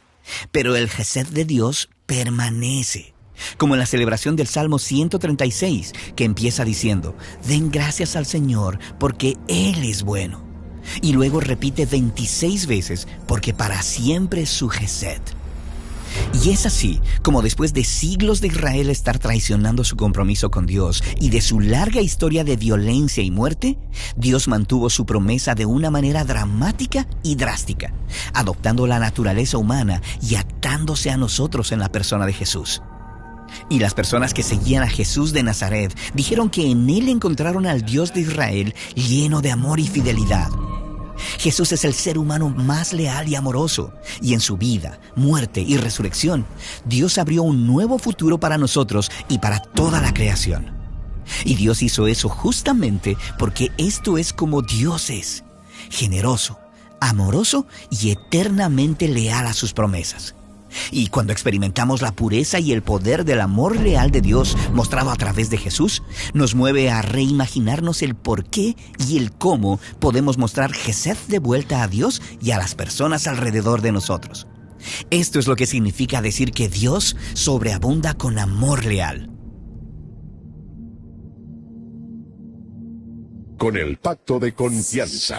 N: Pero el Hesed de Dios permanece. como en la celebración del Salmo 136, que empieza diciendo: den gracias al Señor porque Él es bueno. Y luego repite 26 veces: porque para siempre es su Gesed. Y es así como después de siglos de Israel estar traicionando su compromiso con Dios y de su larga historia de violencia y muerte, Dios mantuvo su promesa de una manera dramática y drástica, adoptando la naturaleza humana y atándose a nosotros en la persona de Jesús. Y las personas que seguían a Jesús de Nazaret dijeron que en él encontraron al Dios de Israel lleno de amor y fidelidad. Jesús es el ser humano más leal y amoroso, y en su vida, muerte y resurrección, Dios abrió un nuevo futuro para nosotros y para toda la creación. Y Dios hizo eso justamente porque esto es como Dios es: generoso, amoroso y eternamente leal a sus promesas. Y cuando experimentamos la pureza y el poder del amor leal de Dios mostrado a través de Jesús, nos mueve a reimaginarnos el por qué y el cómo podemos mostrar Gesed de vuelta a Dios y a las personas alrededor de nosotros. Esto es lo que significa decir que Dios sobreabunda con amor leal.
O: Con el pacto de confianza,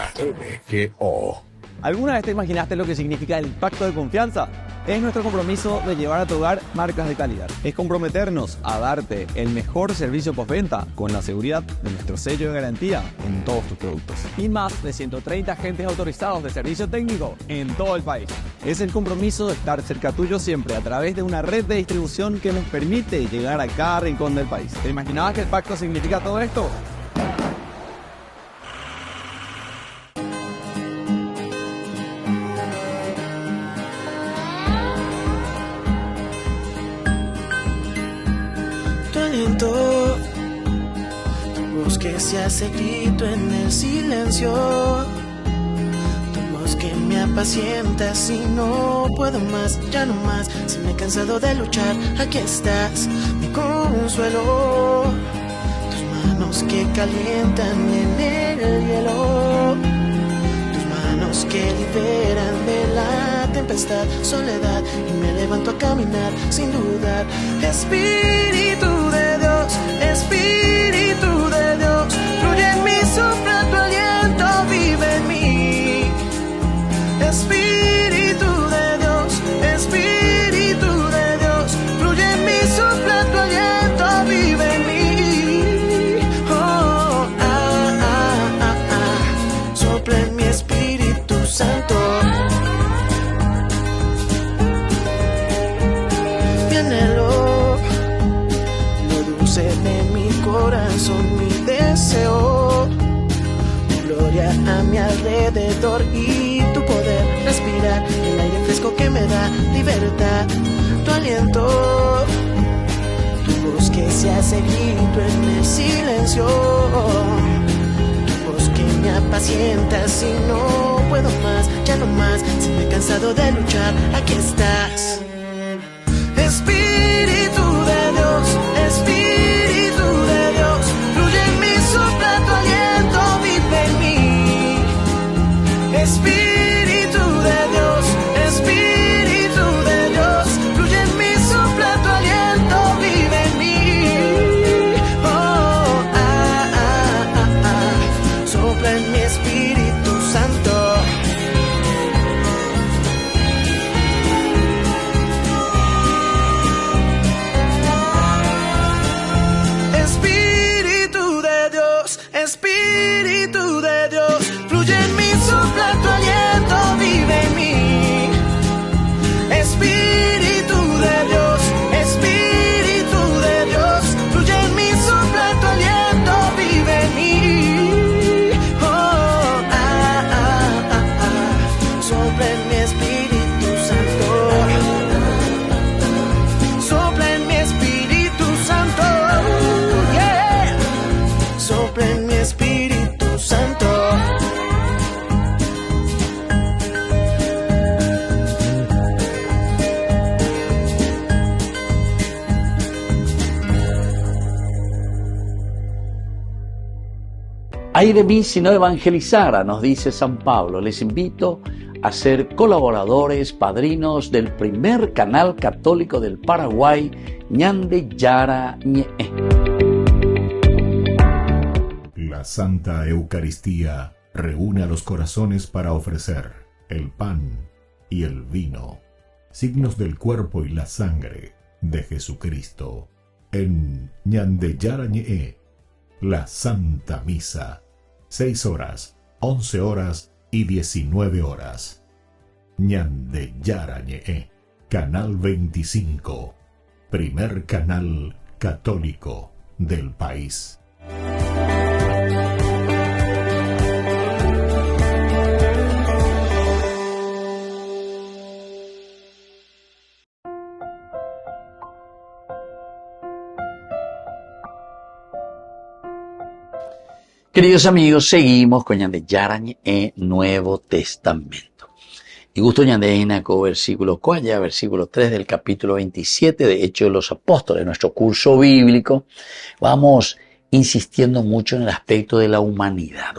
O: MGO.
G: ¿Alguna vez te imaginaste lo que significa el pacto de confianza? Es nuestro compromiso de llevar a tu hogar marcas de calidad. Es comprometernos a darte el mejor servicio postventa con la seguridad de nuestro sello de garantía en todos tus productos. Y más de 130 agentes autorizados de servicio técnico en todo el país. Es el compromiso de estar cerca tuyo siempre a través de una red de distribución que nos permite llegar a cada rincón del país. ¿Te imaginabas que el pacto significa todo esto?
P: Tu voz que se hace grito en el silencio, tu voz que me apacienta si no puedo más, ya no más, si me he cansado de luchar, aquí estás, mi consuelo, tus manos que calientan en el hielo, tus manos que liberan de la tempestad, soledad, y me levanto a caminar sin dudar. Espíritu de Dios, Espíritu de Dios, fluye en mí, sopla tu aliento, vive en mí. Espíritu de Dios, Espíritu de Dios, fluye en mí, sopla tu aliento, vive en mí. Oh, sopla en mi Espíritu Santo. De mi corazón, mi deseo, tu gloria a mi alrededor y tu poder, respirar el aire fresco que me da libertad, tu aliento, tu voz que se hace grito en el silencio, tu voz que me apacienta si no puedo más, ya no más, si me he cansado de luchar, aquí estás. Espíritu de Dios, Espíritu de Dios, fluye en mí, sopla tu aliento, vive en mí. Espíritu de Dios, Espíritu de Dios, fluye en mí, sopla tu aliento, vive en mí. Oh, sopla en mi Espíritu Santo. Espíritu de Dios, fluye en mí, sopla tu aliento, vive en mí. Espíritu de Dios, Espíritu de Dios, fluye en mí, sopla tu aliento, vive en mí. Oh, sopla en mi Espíritu Santo. Sopla en mi Espíritu Santo. Yeah. Sopla en mi Espíritu Santo.
A: Ay de mí si no evangelizara, nos dice San Pablo. Les invito a ser colaboradores, padrinos del primer canal católico del Paraguay, Ñande Yarañe.
C: La Santa Eucaristía reúne a los corazones para ofrecer el pan y el vino, signos del cuerpo y la sangre de Jesucristo. En Ñande Yarañe, la Santa Misa, 6 horas, 11 horas y 19 horas. Ñande Yarañe, Canal 25, primer canal católico del país.
A: Queridos amigos, seguimos con Ñande Yarañe en Nuevo Testamento. Y gusto Ñande Inaco, versículo 4, versículo 3 del capítulo 27 de Hechos de los Apóstoles, nuestro curso bíblico. Vamos insistiendo mucho en el aspecto de la humanidad.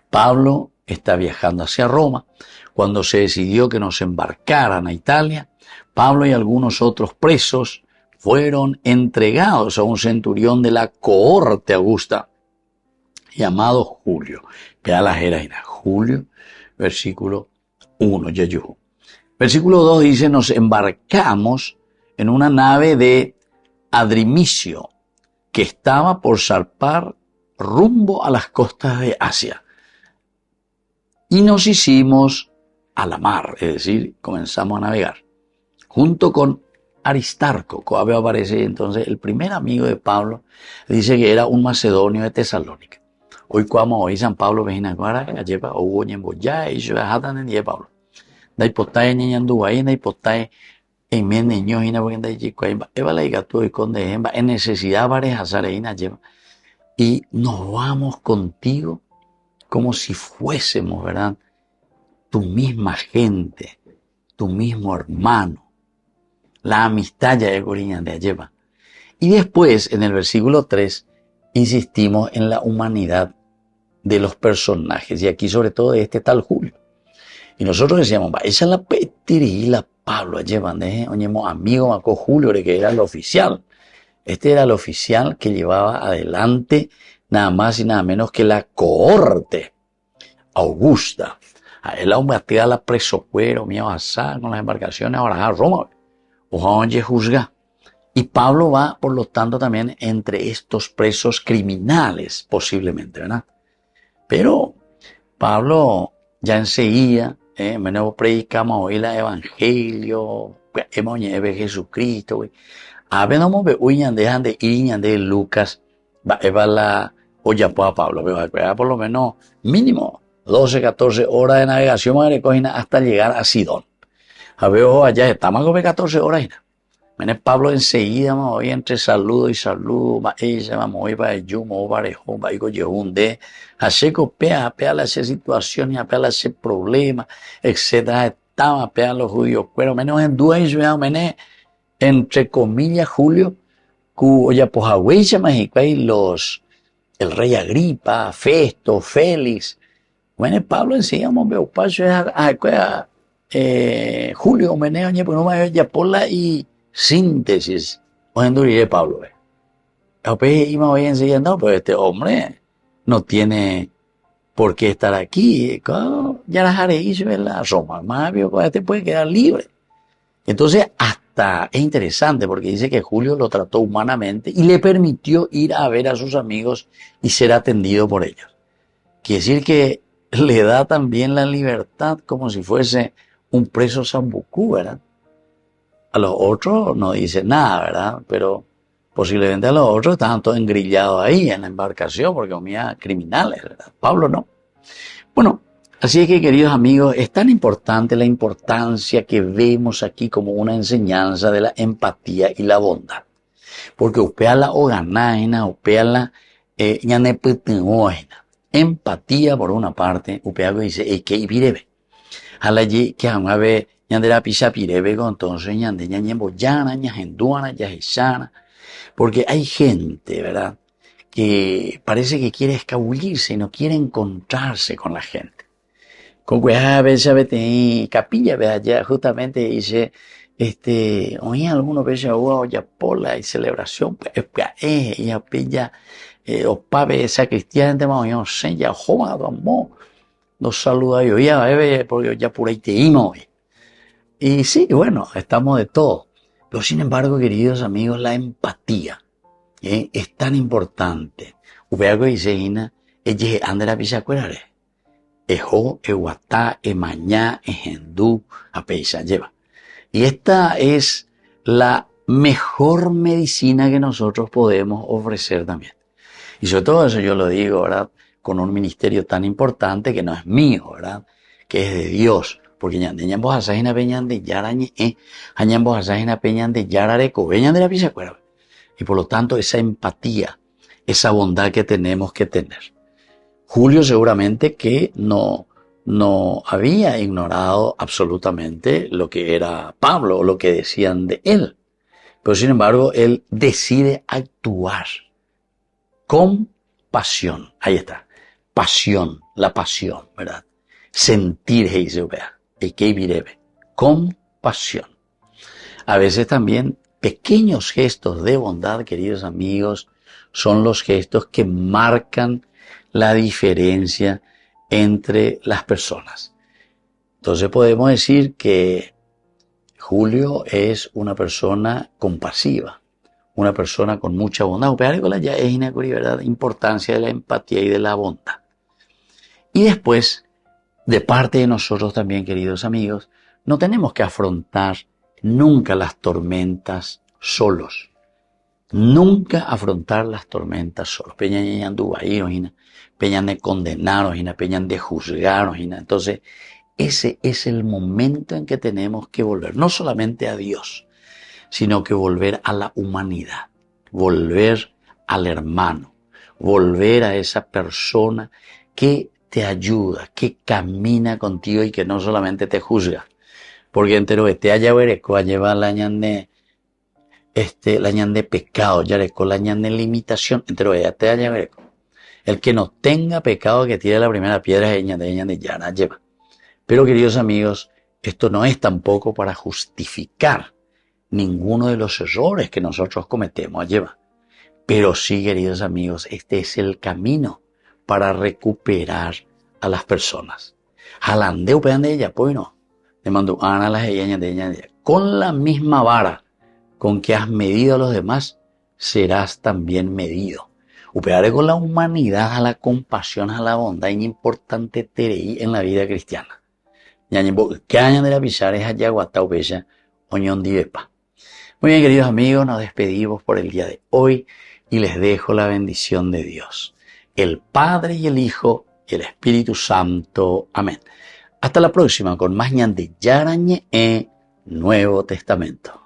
A: Pablo está viajando hacia Roma. Cuando se decidió que nos embarcaran a Italia, Pablo y algunos otros presos fueron entregados a un centurión de la cohorte augusta llamado Julio. Julio, versículo 1. Versículo 2 dice, nos embarcamos en una nave de Adrimicio que estaba por zarpar rumbo a las costas de Asia. Y nos hicimos a la mar, es decir, comenzamos a navegar, junto con Aristarco. Coabe aparece entonces el primer amigo de Pablo, dice que era un macedonio de Tesalónica. Hoy cuando hoy San Pablo vejina guara lleva o huñembo ya y yo hatan en Pablo. Dai potae ñandu ahí dai potae en men niño hina porque dai chico ahí eva la igatu y con de en necesidad varias azareina lleva. Y nos vamos contigo como si fuésemos, ¿verdad? Tu misma gente, tu mismo hermano. La amistad ya de Coriñán de lleva. Y después, en el versículo 3, insistimos en la humanidad de los personajes, y aquí sobre todo de este tal Julio. Y nosotros decíamos, esa es la petirila Pablo, llevan de oñemos amigo Maco Julio, que era el oficial. Este era el oficial que llevaba adelante nada más y nada menos que la cohorte augusta. A él aún tira la preso cuero, mío asá con las embarcaciones ahora a Roma. Oye juzga. Y Pablo va, por lo tanto, también entre estos presos criminales, posiblemente, ¿verdad? Pero Pablo ya enseguida, menos predicamos hoy el evangelio, hemos de Jesucristo, a ver, no me dejan de ir de Lucas, va la olla a Pablo, pero por lo menos mínimo 12, 14 horas de navegación hasta llegar a Sidón. A ver, allá estamos con 14 horas. Menes Pablo enseguida, hoy entre saludo y saludo, ella, vamos hoy para el yumo, para el home, para el yehunde, así que apea la situación y apea la problema, etcétera, estaba apea los judíos, pero menos en duda y yo, menes, entre comillas, Julio, cuya pues agüecha México hay el rey Agripa, Festo, Félix, menes Pablo enseguida, veo paso a Julio, menes, oye, pues no me ya por la y síntesis, o enduriré Pablo. Después iba enseguida, no, pero este hombre no tiene por qué estar aquí. Ya las haré y la Roma, más este puede quedar libre. Entonces, hasta es interesante porque dice que Julio lo trató humanamente y le permitió ir a ver a sus amigos y ser atendido por ellos. Quiere decir que le da también la libertad como si fuese un preso sambucú, ¿verdad? A los otros no dice nada, ¿verdad? Pero posiblemente a los otros estaban todos engrillados ahí en la embarcación porque comían criminales, ¿verdad? Pablo no. Bueno, así es que, queridos amigos, es tan importante la importancia que vemos aquí como una enseñanza de la empatía y la bondad. Porque upeala o ganaina, upeala ñanepeteoina. Empatía por una parte, upeago dice, que ibirebe. Halaye que a ver ñandera pisa pirebe con entonces ñande ñañembo llana, ñajenduana, ñajechana. Porque hay gente, ¿verdad?, que parece que quiere escabullirse y no quiere encontrarse con la gente. Con cuidado, y capilla, vea, ya justamente dice, oí algunos veces ya pola y celebración, y a pilla, o pave esa cristiana, de más, yo sé, ya joda, vamos, nos saluda yo, ya, porque ya por ahí te imo, y sí, bueno, estamos de todo. Pero sin embargo, queridos amigos, la empatía es tan importante. Upeago dice, ina, ella ande la pisa cuerare. Ejo, eguatá, emañá, ejendú, apeisa, lleva. Y esta es la mejor medicina que nosotros podemos ofrecer también. Y sobre todo eso yo lo digo, ¿verdad? Con un ministerio tan importante que no es mío, ¿verdad? Que es de Dios. Porque ñandemos asajina peñan de yarañe, añambos asajina peñan de yarareco, veñan de la pisa cuerare. Y por lo tanto, esa empatía, esa bondad que tenemos que tener. Julio seguramente que no había ignorado absolutamente lo que era Pablo o lo que decían de él. Pero sin embargo, él decide actuar con pasión. Ahí está. Pasión, la pasión, ¿verdad? Sentir, con pasión. A veces también pequeños gestos de bondad, queridos amigos, son los gestos que marcan la diferencia entre las personas. Entonces podemos decir que Julio es una persona compasiva, una persona con mucha bondad. Ya es una ¿verdad? Importancia de la empatía y de la bondad. Y después, de parte de nosotros también, queridos amigos, no tenemos que afrontar nunca las tormentas solos. Nunca afrontar las tormentas solos. Peñan de condenarnos, peñan de juzgarnos. Entonces, ese es el momento en que tenemos que volver, no solamente a Dios, sino que volver a la humanidad, volver al hermano, volver a esa persona que te ayuda, que camina contigo y que no solamente te juzga. Porque entero te haya vereco a llevar la ñande pecado, yareco, la ñande limitación, entero ella te haya vereco. El que no tenga pecado que tire la primera piedra es ñande yara lleva. Pero queridos amigos, esto no es tampoco para justificar ninguno de los errores que nosotros cometemos, lleva. Pero sí, queridos amigos, este es el camino para recuperar a las personas. Jalandeo pedan de ella, pues no. Te mando a las ella de ella. Con la misma vara con que has medido a los demás, serás también medido. Upearé con la humanidad, a la compasión, a la bondad, es importante tereí en la vida cristiana. Que añan de la pisar es allá guatao bella, oñón divepa. Muy bien, queridos amigos, nos despedimos por el día de hoy y les dejo la bendición de Dios, el Padre y el Hijo y el Espíritu Santo. Amén. Hasta la próxima con más ñande yarañe Nuevo Testamento.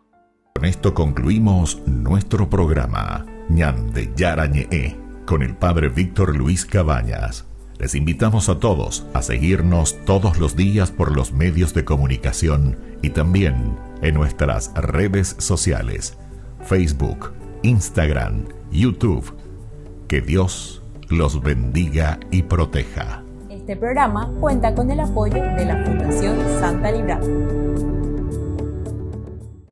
F: Con esto concluimos nuestro programa ñande yarañe con el Padre Víctor Luis Cabañas. Les invitamos a todos a seguirnos todos los días por los medios de comunicación y también en nuestras redes sociales, Facebook, Instagram, YouTube. Que Dios los bendiga y proteja.
B: Este programa cuenta con el apoyo de la Fundación Santa Librada.